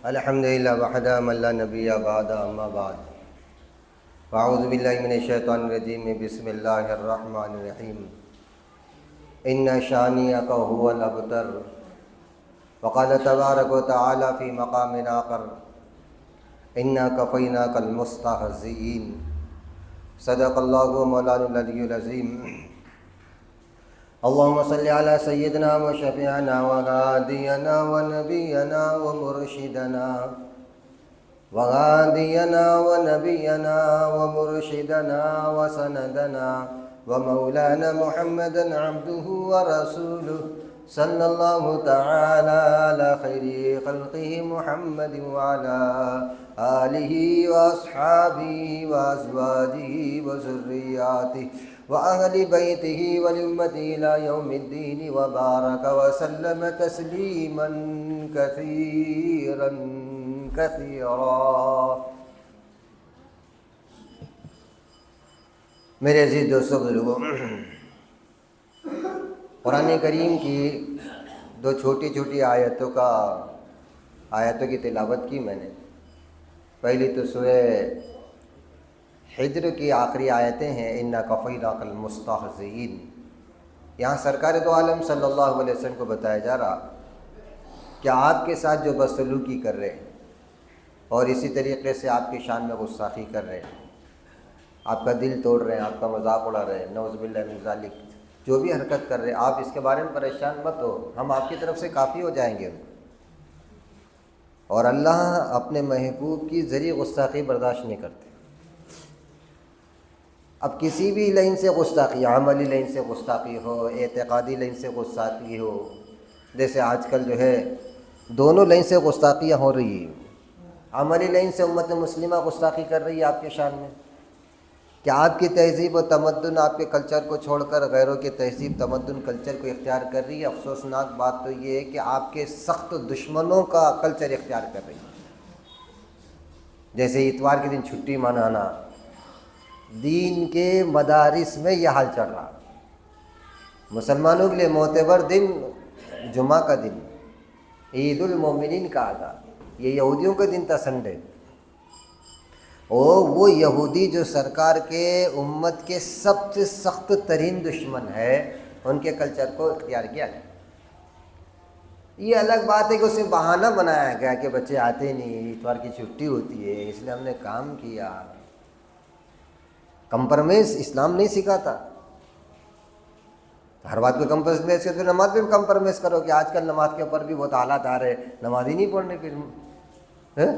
الحمد للہ وحدہ من لا نبی بعد اما بعد فاعوذ باللہ من الشیطان الرجیم بسم اللہ الرحمن الرحیم ان شانئک هو الابتر وقال تبارک وتعالی فی مقام آخر انا کفیناک المستہزئین صدق اللہ مولانا العلی العظیم اللهم صل على سيدنا وشفيعنا وهادينا ونبينا ومرشدنا ومرشدنا وسندنا ومولانا محمدا عبده ورسوله صلى الله تعالى على خير خلقه محمد وعلى آله وأصحابه وأزواجه وذرياته وأهل بيته والأمة إلى يوم الدين وبارك وسلم تسليما كثيرا كثيرا۔ میرے عزیز دوستو بزرگوں، قرآن کریم کی دو چھوٹی چھوٹی آیتوں کی تلاوت کی میں نے۔ پہلی تو سورہ حجر کی آخری آیتیں ہیں، اِنَّا کَفَيْنَاكَ الْمُسْتَهْزِئِينَ۔ یہاں سرکار دو عالم صلی اللہ علیہ وسلم کو بتایا جا رہا کہ آپ کے ساتھ جو بدسلوکی کر رہے ہیں اور اسی طریقے سے آپ کی شان میں گستاخی کر رہے ہیں، آپ کا دل توڑ رہے ہیں، آپ کا مذاق اڑا رہے ہیں، نعوذ باللہ من ذالک، جو بھی حرکت کر رہے ہیں، آپ اس کے بارے میں پریشان مت ہو، ہم آپ کی طرف سے کافی ہو جائیں گے۔ اور اللہ اپنے محبوب کی ذریعہ گستاخی برداشت نہیں کرتے۔ اب کسی بھی لائن سے گستاخی، عملی لائن سے گستاخی ہو، اعتقادی لائن سے گستاخی ہو، جیسے آج کل جو ہے دونوں لائن سے گستاخیاں ہو رہی ہیں۔ عملی لائن سے امت مسلمہ گستاخی کر رہی ہے آپ کے شان میں کہ آپ کی تہذیب و تمدن، آپ کے کلچر کو چھوڑ کر غیروں کے تہذیب تمدن کلچر کو اختیار کر رہی ہے۔ افسوسناک بات تو یہ ہے کہ آپ کے سخت دشمنوں کا کلچر اختیار کر رہی ہے۔ جیسے اتوار کے دن چھٹی منانا، دین کے مدارس میں یہ حال چل رہا۔ مسلمانوں کے لیے معتبر دن جمعہ کا دن، عید المومنین کہا تھا، یہ یہودیوں کا دن تھا سنڈے۔ اور وہ یہودی جو سرکار کے امت کے سب سے سخت ترین دشمن ہے، ان کے کلچر کو اختیار کیا گیا۔ یہ الگ بات ہے کہ اسے بہانہ بنایا گیا کہ بچے آتے نہیں، اتوار کی چھٹی ہوتی ہے اس لیے ہم نے کام کیا۔ کمپرومائز اسلام نہیں سکھاتا۔ ہر بات کو کمپرومائز کرتے، نماز میں بھی کمپرومائز کرو کہ آج کل نماز کے اوپر بھی بہت حالات آ رہے، نماز ہی نہیں پڑھنے، پھر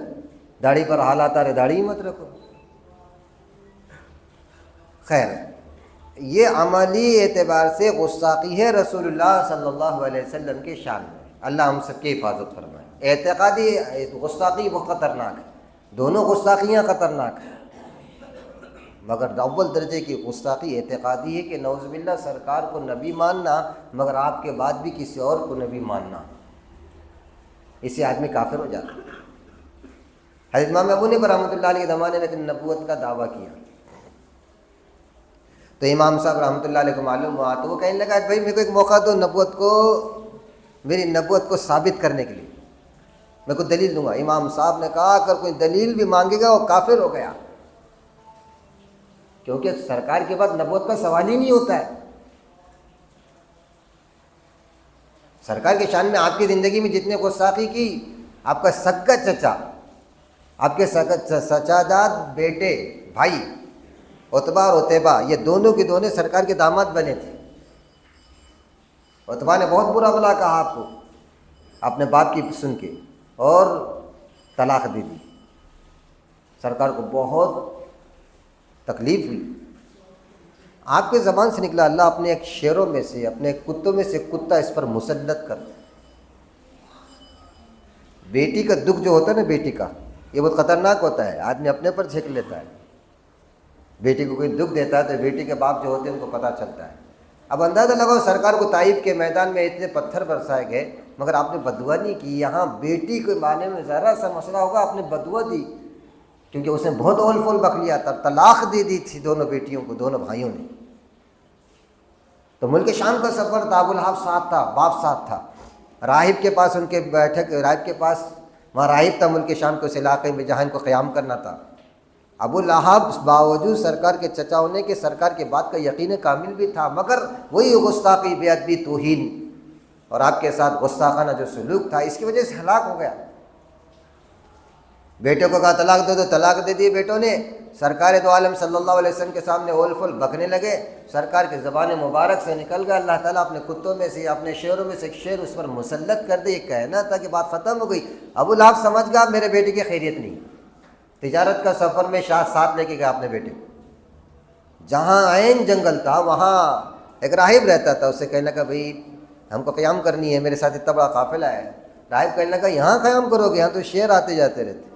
داڑھی پر حالات آ رہے، داڑھی ہی مت رکھو۔ خیر، یہ عملی اعتبار سے گستاخی ہے رسول اللہ صلی اللہ علیہ وسلم کے شان میں۔ اللہ ہم سب کی حفاظت فرمائے۔ اعتقادی گستاخی بہت خطرناک ہے، دونوں گستاخیاں خطرناک ہیں، مگر اول درجے کی گستاخی اعتقادی ہے کہ نعوذ باللہ سرکار کو نبی ماننا مگر آپ کے بعد بھی کسی اور کو نبی ماننا، اس سے آدمی کافر ہو جاتا ہے۔ حضرت امام ابو حنیفہ رحمۃ اللہ علیہ کے زمانے میں نبوت کا دعویٰ کیا تو امام صاحب رحمۃ اللہ علیہ کو معلوم ہوا تو وہ کہنے لگا کہ بھائی میرے کو ایک موقع دو، میری نبوت کو ثابت کرنے کے لیے میں کو دلیل دوں گا۔ امام صاحب نے کہا اگر کوئی دلیل بھی مانگے گا وہ کافر ہو گیا، کیونکہ سرکار کے بعد نبوت کا سوال ہی نہیں ہوتا ہے۔ سرکار کے شان میں آپ کی زندگی میں جتنے گستاخی کی، آپ کا سگا چچا، آپ کے چچاداد بیٹے بھائی عتبہ اور عتیبہ، یہ دونوں کے دونوں سرکار کے داماد بنے تھے۔ عتبہ نے بہت برا بلا کہا آپ کو اپنے باپ کی سن کے اور طلاق دے دی، سرکار کو بہت تکلیف ہوئی۔ آپ کے زبان سے نکلا اللہ اپنے ایک شیروں میں سے، اپنے کتوں میں سے کتا اس پر مسلط کر۔ بیٹی کا دکھ جو ہوتا ہے نا، بیٹی کا یہ بہت خطرناک ہوتا ہے، آدمی اپنے پر چھینک لیتا ہے۔ بیٹی کو کوئی دکھ دیتا ہے تو بیٹی کے باپ جو ہوتے ہیں ان کو پتہ چلتا ہے۔ اب اندازہ لگاؤ سرکار کو طائف کے میدان میں اتنے پتھر برسائے گئے مگر آپ نے بددعا نہیں کی۔ یہاں بیٹی کے معنی میں ذرا سا مسئلہ ہوگا آپ نے بددعا دی، کیونکہ اس نے بہت اول فول بک لیا تھا، طلاق دے دی تھی دونوں بیٹیوں کو، دونوں بھائیوں نے۔ تو ملک شام کا سفر تھا، ابو لہب ساتھ تھا، باپ ساتھ تھا، راہب کے پاس ان کے راہب کے پاس وہاں راہب تھا ملک شام کے اس علاقے میں جہاں ان کو قیام کرنا تھا۔ ابو لہب باوجود سرکار کے چچا ہونے کے سرکار کے بات کا یقین کامل بھی تھا، مگر وہی گستاخی، بے ادبی، توہین اور آپ کے ساتھ غصاخانہ جو سلوک تھا، اس کی وجہ سے ہلاک ہو گیا۔ بیٹے کو کہا طلاق دے دو، طلاق دے دی بیٹوں نے۔ سرکار دو عالم صلی اللہ علیہ وسلم کے سامنے اول فل بکنے لگے۔ سرکار کے زبان مبارک سے نکل گیا، اللہ تعالیٰ اپنے کتوں میں سے، اپنے شیروں میں سے ایک شیر اس پر مسلط کر دے۔ یہ کہنا تھا کہ بات ختم ہو گئی۔ ابو لہب سمجھ گیا میرے بیٹے کی خیریت نہیں۔ تجارت کا سفر میں ساتھ لے کے گیا اپنے بیٹے کو۔ جہاں عین جنگل تھا وہاں ایک راہب رہتا تھا، اس سے کہنے لگا بھائی ہم کو قیام کرنی ہے، میرے ساتھ اتنا بڑا قافلہ ہے۔ راہب کہنے لگا یہاں قیام کرو گے؟ یہاں تو شیر آتے جاتے رہتے۔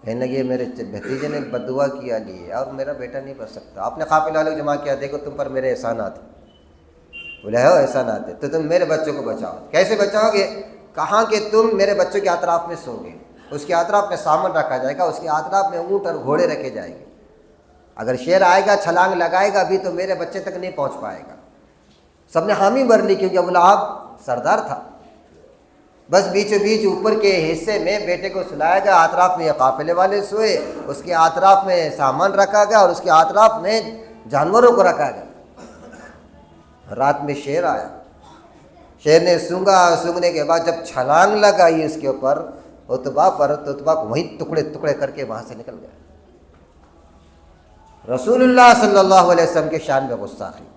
کہنے لگے میرے بھتیجے نے بد دعا کیا لیے اور میرا بیٹا نہیں بچ سکتا۔ آپ نے قافلہ والوں کو جمع کیا، دیکھو تم پر میرے احسانات ہیں۔ بولے ہو احسانات ہیں تو تم میرے بچوں کو بچاؤ۔ کیسے بچاؤ گے؟ کہاں کہ تم میرے بچوں کے اطراف میں سو گے، اس کے اطراف میں سامان رکھا جائے گا، اس کے اطراف میں اونٹ اور گھوڑے رکھے جائیں گے۔ اگر شیر آئے گا چھلانگ لگائے گا بھی تو میرے بچے تک نہیں پہنچ پائے گا۔ سب نے حامی بھر لی کیونکہ ابو لہب سردار تھا۔ بس بیچوں بیچ اوپر کے حصے میں بیٹے کو سلایا گیا، اطراف میں یہ قافلے والے سوئے، اس کے اطراف میں سامان رکھا گیا اور اس کے اطراف میں جانوروں کو رکھا گیا۔ رات میں شیر آیا، شیر نے سونگا، سونگنے کے بعد جب چھلانگ لگائی اس کے اوپر عتبہ پر، تو عتبہ کو وہیں ٹکڑے ٹکڑے کر کے وہاں سے نکل گیا۔ رسول اللہ صلی اللہ علیہ وسلم کے شان میں گستاخی۔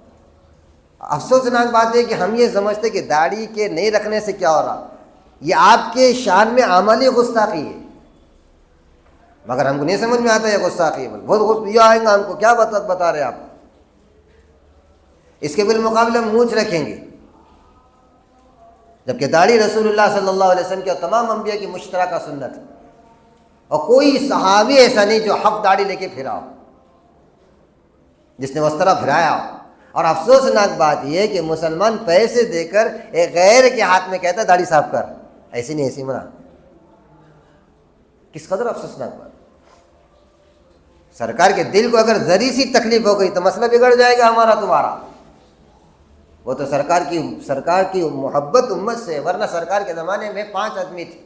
افسوسناک بات ہے کہ ہم یہ سمجھتے کہ داڑھی کے نہیں رکھنے سے کیا ہو رہا، یہ آپ کے شان میں عملی گستاخی ہے، مگر ہم کو نہیں سمجھ میں آتا یہ گستاخی ہے۔ بہت یہ آئیں گا ہم کو کیا بتا رہے آپ۔ اس کے بالمقابلے ہم مونچھ رکھیں گے، جبکہ داڑھی رسول اللہ صلی اللہ علیہ وسلم کے اور تمام انبیاء کی مشترکہ سنت ہے، اور کوئی صحابی ایسا نہیں جو ہف داڑھی لے کے پھرا ہو، جس نے اس طرح پھرایا ہو۔ اور افسوسناک بات یہ ہے کہ مسلمان پیسے دے کر ایک غیر کے ہاتھ میں کہتا ہے داڑھی صاف کر، ایسی نہیں ایسی مرا۔ کس قدر افسوسناک بات۔ سرکار کے دل کو اگر ذری سی تکلیف ہو گئی تو مسئلہ بگڑ جائے گا ہمارا تمہارا۔ وہ تو سرکار کی محبت امت سے، ورنہ سرکار کے زمانے میں 5 آدمی تھے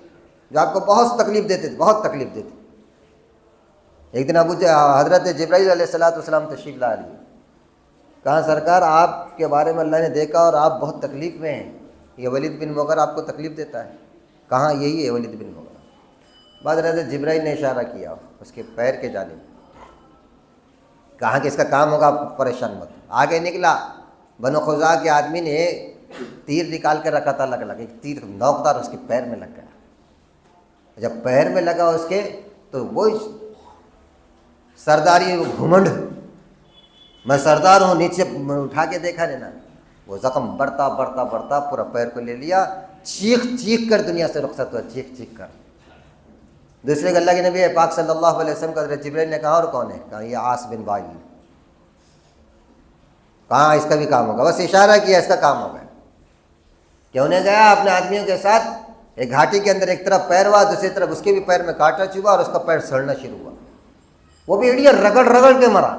جو آپ کو بہت تکلیف دیتے تھے، بہت تکلیف دیتے۔ ایک دن حضرت جبرائیل علیہ السلام تشریف لا رہی ہے، کہا سرکار آپ کے بارے میں اللہ نے دیکھا اور آپ بہت تکلیف میں ہیں، یہ ولید بن مغیرہ آپ کو تکلیف دیتا ہے۔ کہاں؟ یہی ہے ولید بن مغیرہ۔ بعد حضرت جبرائیل نے اشارہ کیا اس کے پیر کے جانب، کہا کہ اس کا کام ہوگا، آپ پریشان مت۔ آگے نکلا، بنو خزاع کے آدمی نے تیر نکال کر رکھا تھا، لگ ایک تیر نوکدار اس کے پیر میں لگ گیا۔ جب پیر میں لگا اس کے تو وہ سرداری، وہ گھمنڈ، میں سردار ہوں، نیچے اٹھا کے دیکھا نہیں نا، وہ زخم بڑھتا بڑھتا بڑھتا پورا پیر کو لے لیا، چیخ چیخ کر دنیا سے رخصت ہوا، چیخ چیخ کر۔ دوسرے کہ اللہ کے نبی پاک صلی اللہ علیہ وسلم کو حضرت جبرائیل نے کہا اور کون ہے؟ کہا یہ عاص بن وائل۔ کہاں اس کا بھی کام ہوگا، بس اشارہ کیا اس کا کام ہوگا۔ کیوں نہیں گیا اپنے آدمیوں کے ساتھ ایک گھاٹی کے اندر، ایک طرف پیر ہوا، دوسری طرف اس کے بھی پیر میں کانٹا چبھا اور اس کا پیر سڑنا شروع ہوا، وہ بھی ایڑیاں رگڑ رگڑ کے مرا۔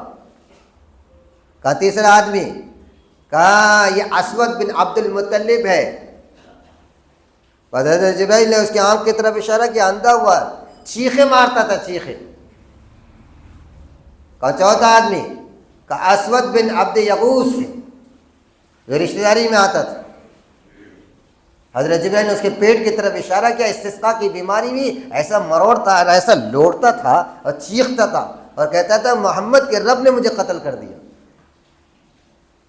کہا تیسرا آدمی، کہا یہ اسود بن عبد المطلب ہے۔ حضرت جبرائیل نے اس کی آنکھ کی طرف اشارہ کیا، اندھا ہوا، چیخے مارتا تھا، چیخے۔ کہا چوتھا آدمی، کہا اسود بن عبد یغوث ہے، جو رشتہ داری میں آتا تھا۔ حضرت جبرائیل نے اس کے پیٹ کی طرف اشارہ کیا، استسقاء کی بیماری بھی ایسا مروڑتا، ایسا لوٹتا تھا اور چیختا تھا اور کہتا تھا محمد کے رب نے مجھے قتل کر دیا۔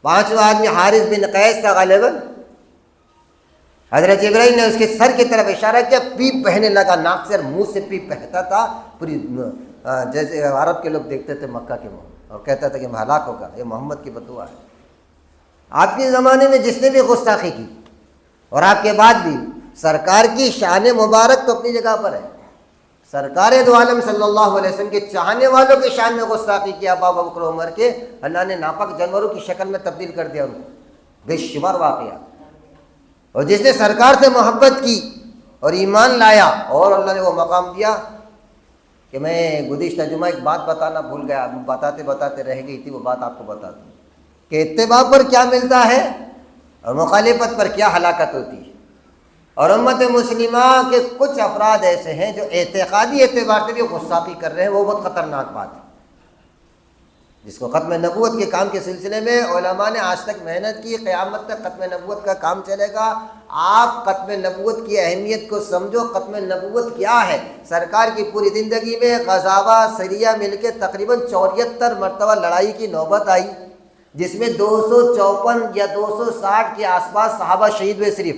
پانچواں آدمی حارث بن قیس تھا غالباً۔ حضرت جبرائیل نے اس کے سر کی طرف اشارہ کیا، پیپ بہنے لگا، ناک سے اور منہ سے پیپ بہتا تھا، پوری جیسے عرب کے لوگ دیکھتے تھے مکہ کے منہ، اور کہتا تھا کہ میں ہلاک ہوگا، یہ محمد کی بد دعا ہے۔ آپ کے زمانے میں جس نے بھی گستاخی کی اور آپ کے بعد بھی، سرکار کی شان مبارک تو اپنی جگہ پر ہے۔ سرکار دو عالم صلی اللہ علیہ وسلم کے چاہنے والوں کی شان میں گستاخی کیا، ابو بکر عمر کے اللہ نے ناپاک جانوروں کی شکل میں تبدیل کر دیا ان کو، بے شمار واقعات۔ اور جس نے سرکار سے محبت کی اور ایمان لایا، اور اللہ نے وہ مقام دیا کہ میں گزشتہ جمعہ ایک بات بتانا بھول گیا، بتاتے بتاتے رہ گئی تھی، وہ بات آپ کو بتا دوں کہ اتباع پر کیا ملتا ہے اور مخالفت پر کیا ہلاکت ہوتی ہے۔ اور امت مسلمہ کے کچھ افراد ایسے ہیں جو اعتقادی اعتبار سے بھی گستاخی کر رہے ہیں، وہ بہت خطرناک بات ہے، جس کو ختم نبوت کے کام کے سلسلے میں علماء نے آج تک محنت کی، قیامت تک ختم نبوت کا کام چلے گا۔ آپ ختم نبوت کی اہمیت کو سمجھو، ختم نبوت کیا ہے۔ سرکار کی پوری زندگی میں غزوہ سریہ مل کے تقریباً 74 مرتبہ لڑائی کی نوبت آئی، جس میں 254 یا 260 کے آس پاس صحابہ شہید ہوئے صرف،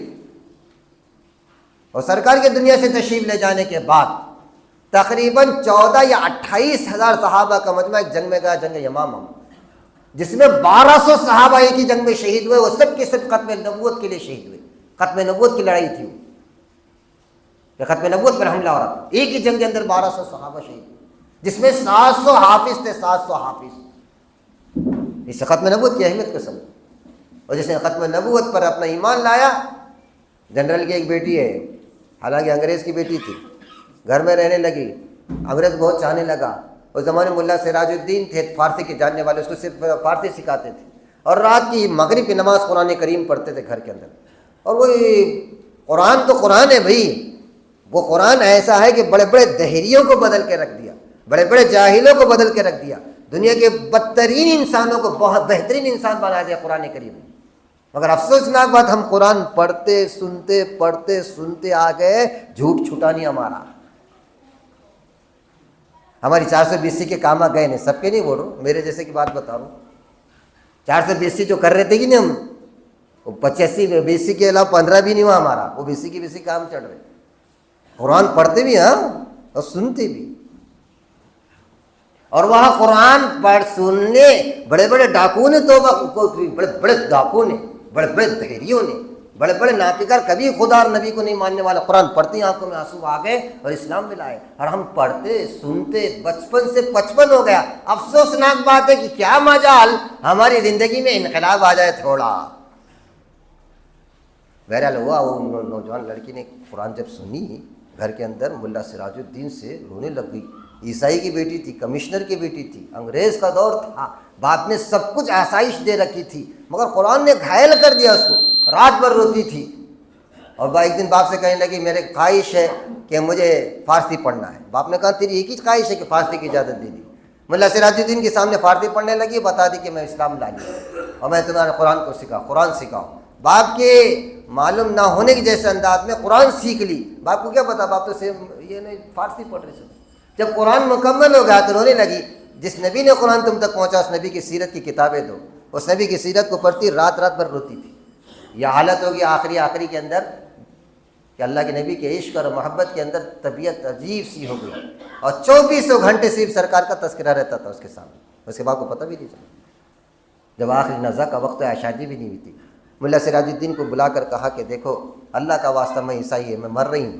اور سرکار کے دنیا سے تشریف لے جانے کے بعد تقریباً 14 یا 28 ہزار صحابہ کا مجمع ایک جنگ میں گیا، جنگ یمامہ، جس میں 1200 صحابہ ایک ہی جنگ میں شہید ہوئے۔ وہ سب کے سب ختم نبوت کے لیے شہید ہوئے، ختم نبوت کی لڑائی تھی، کہ ختم نبوت پر حملہ ہو رہا تھا، ایک ہی جنگ کے اندر 1200 صحابہ شہید ہوئے، جس میں 700 حافظ تھے، 700 حافظ۔ اس سے ختم نبوت کی اہمیت کو سمجھو۔ اور جس نے ختم نبوت پر اپنا ایمان لایا، جنرل کی ایک بیٹی ہے، حالانکہ انگریز کی بیٹی تھی، گھر میں رہنے لگی، انگریز بہت چاہنے لگا۔ اس زمانے ملا سراج الدین تھے، فارسی کے جاننے والے، اس کو صرف فارسی سکھاتے تھے، اور رات کی مغرب کی نماز قرآن کریم پڑھتے تھے گھر کے اندر۔ اور وہ قرآن تو قرآن ہے بھائی، وہ قرآن ایسا ہے کہ بڑے بڑے دہریوں کو بدل کے رکھ دیا، بڑے بڑے جاہلوں کو بدل کے رکھ دیا، دنیا کے بدترین انسانوں کو بہت بہترین انسان بنا دیا قرآن کریم۔ مگر افسوسناک بات، ہم قرآن پڑھتے سنتے آ گئے، جھوٹ چھٹا نہیں ہمارا۔ ہماری 420 کے کام گئے نہیں، سب کے نہیں بول رہا ہوں، میرے جیسے کی بات بتا رہا ہوں۔ 420 جو کر رہے تھے کہ نہیں ہم، وہ 85 BC کے علاوہ 15 بھی نہیں ہوا ہمارا، وہ BC کام چڑھ رہے۔ قرآن پڑھتے بھی ہاں اور سنتے بھی، اور وہاں قرآن پڑھ سننے بڑے بڑے ڈاکو نے، بڑے بڑے ڈاکو نے، بڑے بڑے دہریوں نے، بڑے بڑے ناپیکار، کبھی خدا اور نبی کو نہیں ماننے والا، قرآن پڑھتے ہی آنکھوں میں آنسو آ گئے اور اسلام میں لائے۔ اور ہم پڑھتے سنتے بچپن سے 55 ہو گیا۔ افسوسناک بات ہے کہ کیا مجال ہماری زندگی میں انقلاب آ جائے تھوڑا۔ بہرحال ہوا، وہ نوجوان لڑکی نے قرآن جب سنی، گھر کے اندر ملا سراج الدین سے رونے لگ گئی۔ عیسائی کی بیٹی تھی، کمشنر کی بیٹی تھی، انگریز کا دور تھا، باپ نے سب کچھ آسائش دے رکھی تھی، مگر قرآن نے گھائل کر دیا اس کو، رات بھر روتی تھی۔ اور ایک دن باپ سے کہنے لگی میرے خواہش ہے کہ مجھے فارسی پڑھنا ہے۔ باپ نے کہا تیری ایک ہی خواہش ہے کہ فارسی کی اجازت دے دی۔ ملا سراج الدین کے سامنے فارسی پڑھنے لگی، بتا دی کہ میں اسلام لا لیا اور میں تمہارے قرآن سکھاؤ۔ باپ کے معلوم نہ ہونے کے جیسے انداز میں قرآن سیکھ لی۔ باپ کو کیا پتا، باپ تو یہ نہیں فارسی پڑھ رہے تھے۔ جب قرآن مکمل ہو گیا تو رونے لگی۔ جس نبی نے قرآن تم تک پہنچا، اس نبی کی سیرت کی کتابیں دو۔ اس نبی کی سیرت کو پڑھتی، رات بھر روتی تھی۔ یہ حالت ہوگی آخری کے اندر کہ اللہ کے نبی کے عشق اور محبت کے اندر طبیعت عجیب سی ہو گئی، اور 24 گھنٹے صرف سرکار کا تذکرہ رہتا تھا اس کے سامنے۔ اس کے باپ کو پتہ بھی نہیں چلا۔ جب آخری نزا کا وقت ہے، شادی بھی نہیں ہوئی تھی، ملا سراج الدین کو بلا کر کہا کہ دیکھو اللہ کا واسطہ، میں عیسائی ہے، میں مر رہی ہوں،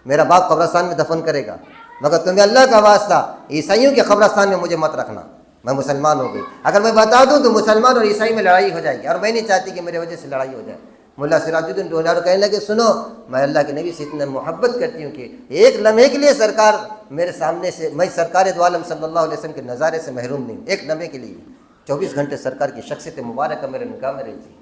میرا باپ قبرستان میں دفن کرے گا، مگر تمہیں اللہ کا واسطہ عیسائیوں کے قبرستان میں مجھے مت رکھنا، میں مسلمان ہو گئی۔ اگر میں بتا دوں تو مسلمان اور عیسائی میں لڑائی ہو جائے گی، اور میں نہیں چاہتی کہ میرے وجہ سے لڑائی ہو جائے۔ ملا سراج الدین رونے اور کہنے لگے سنو، میں اللہ کے نبی سے اتنا محبت کرتی ہوں کہ ایک لمحے کے لیے سرکار میرے سامنے سے، میں سرکار دو عالم صلی اللہ علیہ وسلم کے نظارے سے محروم نہیں ہوں، ایک لمحے کے لیے۔ 24 گھنٹے سرکار کی شخصیت مبارکہ میرے نگاہ میں رہتی۔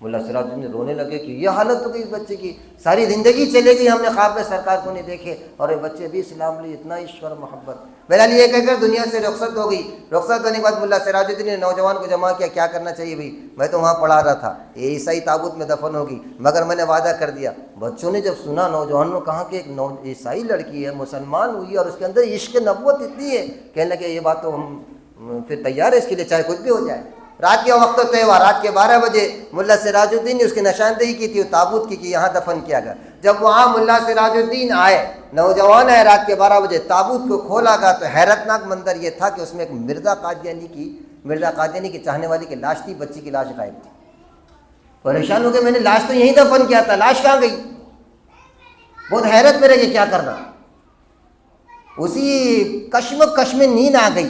ملا سراج الدین رونے لگے کہ یہ حالت ہو گئی اس بچے کی، ساری زندگی چلے گئی، ہم نے خواب میں سرکار کو نہیں دیکھے، اور یہ بچے بھی اسلام لیے، اتنا عشق اور محبت۔ بہرحال یہ کہہ کر دنیا سے رخصت ہو گئی۔ رخصت ہونے کے بعد ملا سراج الدین نے نوجوان کو جمع کیا کرنا چاہیے بھائی، میں تو وہاں پڑھا رہا تھا، یہ عیسائی تابوت میں دفن ہوگی، مگر میں نے وعدہ کر دیا۔ بچوں نے جب سنا، نوجوانوں نے کہا کہ ایک عیسائی لڑکی ہے، مسلمان ہوئی، اور اس کے اندر عشق نبوت اتنی ہے، کہنے لگے یہ بات تو ہم پھر تیار ہے اس کے لیے، چاہے کچھ بھی ہو جائے۔ رات کا وقت طے ہوا، رات کے 12 بجے ملا سراج الدین نے اس کی نشاندہی کی تھی تابوت کی کہ یہاں دفن کیا گیا۔ جب وہاں ملا سراج الدین آئے، نوجوان آئے، رات کے 12 بجے تابوت کو کھولا گیا تو حیرتناک منظر یہ تھا کہ اس میں ایک مرزا قادیانی کی چاہنے والی کی لاش تھی، بچی کی لاش غائب تھی۔ پریشان ہو گئے، میں نے لاش تو یہیں دفن کیا تھا، لاش کہاں گئی؟ بہت حیرت میں رہ گئی، کیا کرنا۔ اسی کشمکش میں نیند آ گئی،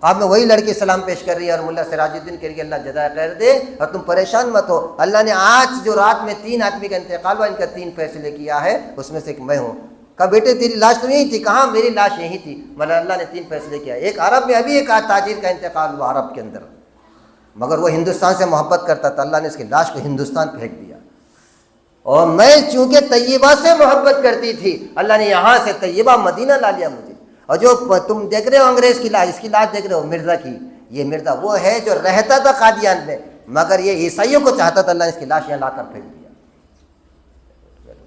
آپ میں وہی لڑکی سلام پیش کر رہی ہے، اور ملا سراج الدین کہہ رہی ہے اللہ جزائے خیر دے، اور تم پریشان مت ہو، اللہ نے آج جو رات میں 3 آدمی کا انتقال ہوا، ان کا 3 فیصلے کیا ہے، اس میں سے ایک میں ہوں۔ کہا بیٹے تیری لاش تو یہی تھی؟ کہاں میری لاش یہی تھی، مگر اللہ نے 3 فیصلے کیا۔ ایک عرب میں ابھی ایک تاجر کا انتقال ہوا عرب کے اندر، مگر وہ ہندوستان سے محبت کرتا تھا، اللہ نے اس کی لاش کو ہندوستان پھینک دیا، اور میں چونکہ طیبہ سے محبت کرتی تھی، اللہ نے یہاں سے طیبہ مدینہ لا لیا مجھے۔ اور جو تم دیکھ رہے ہو انگریز کی لاش، اس کی لاش دیکھ رہے ہو مرزا کی، یہ مرزا وہ ہے جو رہتا تھا قادیان میں، مگر یہ عیسائیوں کو چاہتا تھا، اللہ نے اس کی لاش یہاں لا کر پھینک دیا۔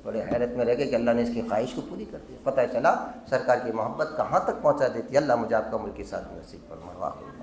بڑے حیرت میں رہ گئے کہ اللہ نے اس کی خواہش کو پوری کر دیا۔ پتہ چلا سرکار کی محبت کہاں تک پہنچا دیتی ہے۔ اللہ مجھے آپ کا ملک کی ساتھ نصیب فرمائے۔